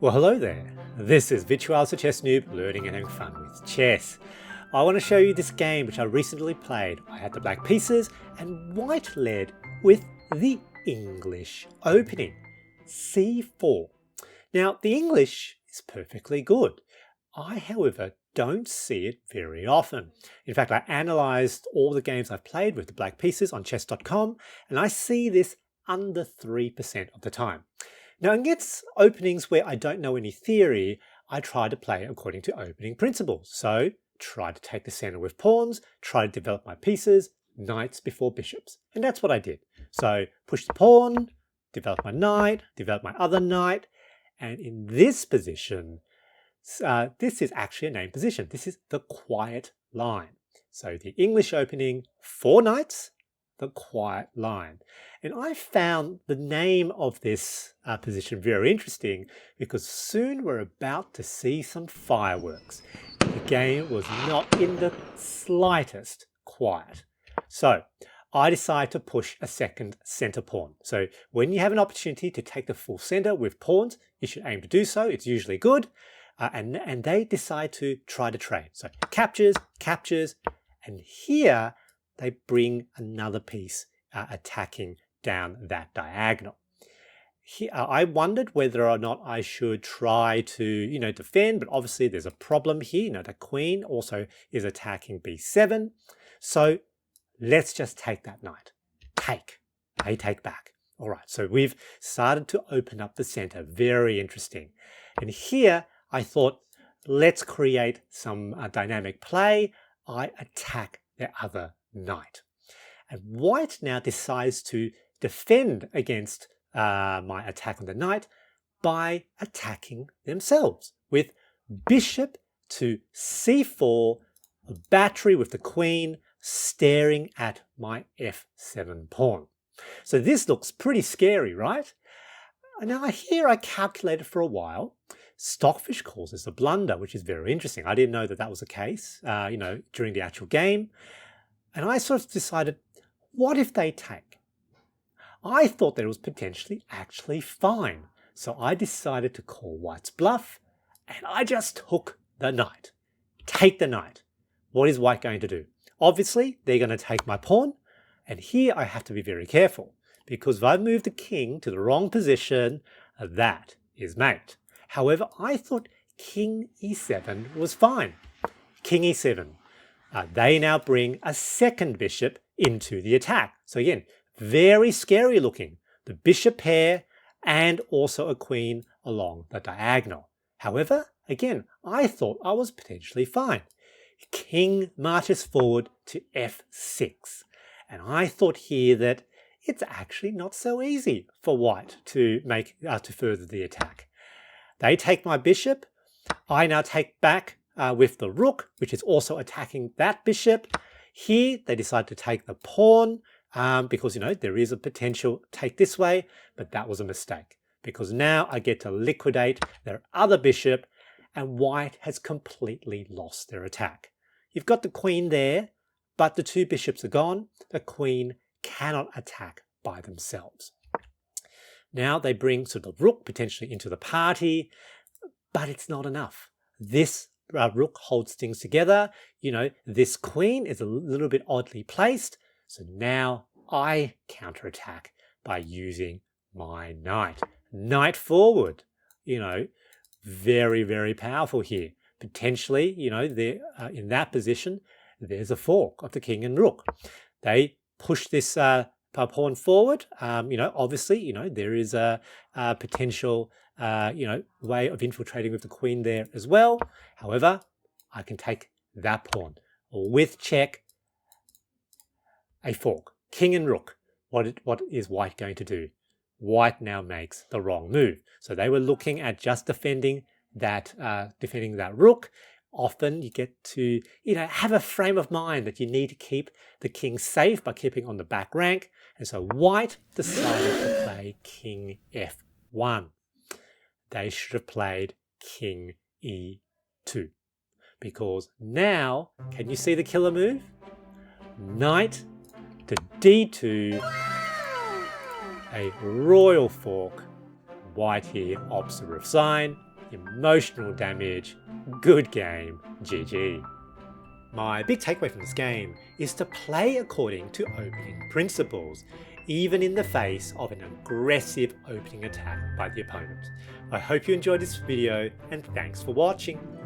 Well, hello there. This is Virtual Chess Noob, learning and having fun with chess. I want to show you this game which I recently played. I had the black pieces and white led with the English opening, c4. Now, the English is perfectly good. I, however, don't see it very often. In fact, I analysed all the games I've played with the black pieces on chess.com, and I see this under 3% of the time. Now, against openings where I don't know any theory, I try to play according to opening principles. So, try to take the center with pawns, try to develop my pieces, knights before bishops. And that's what I did. So, push the pawn, develop my knight, develop my other knight, and in this position, this is actually a named position. This is the quiet line. So, the English opening, 4 knights, the quiet line. And I found the name of this position very interesting because soon we're about to see some fireworks. The game was not in the slightest quiet. So I decided to push a second center pawn. So when you have an opportunity to take the full center with pawns, you should aim to do so. It's usually good. And they decide to try to trade. So captures, captures, and here they bring another piece attacking down that diagonal. Here, I wondered whether or not I should try to, defend, but obviously there's a problem here. The queen also is attacking b7. So let's just take that knight. Take. They take back. All right, so we've started to open up the center. Very interesting. And here I thought, let's create some dynamic play. I attack the other knight. And white now decides to defend against my attack on the knight by attacking themselves with bishop to c4, a battery with the queen staring at my f7 pawn. So this looks pretty scary, right? Now here I calculated for a while. Stockfish calls this a blunder, which is very interesting. I didn't know that that was the case, during the actual game. And I sort of decided, what if they take? I thought that it was potentially actually fine. So I decided to call white's bluff, and I just took the knight. Take the knight. What is white going to do? Obviously, they're going to take my pawn, and here I have to be very careful, because if I move the king to the wrong position, that is mate. However, I thought king e7 was fine. King e7. They now bring a second bishop into the attack. So again, very scary looking. The bishop pair and also a queen along the diagonal. However, again, I thought I was potentially fine. King marches forward to f6. And I thought here that it's actually not so easy for white to further the attack. They take my bishop. I now take back with the rook, which is also attacking that bishop. Here, they decide to take the pawn because, there is a potential take this way, but that was a mistake because now I get to liquidate their other bishop and white has completely lost their attack. You've got the queen there, but the 2 bishops are gone. The queen cannot attack by themselves. Now they bring sort of the rook potentially into the party, but it's not enough. This rook holds things together. This queen is a little bit oddly placed. So now I counterattack by using my knight. Knight forward. Very, very powerful here. Potentially, in that position, there's a fork of the king and rook. They push this pawn forward. Obviously, there is a potential, way of infiltrating with the queen there as well. However, I can take that pawn with check, a fork, king and rook. What is white going to do? White now makes the wrong move. So they were looking at just defending that rook. Often you get to, have a frame of mind that you need to keep the king safe by keeping on the back rank. And so white decided to play king f1. They should have played king e2. Because now, can you see the killer move? Knight to d2. A royal fork. White here, opposite of sign. emotional damage. Good game, GG. My big takeaway from this game is to play according to opening principles, even in the face of an aggressive opening attack by the opponent. I hope you enjoyed this video and thanks for watching.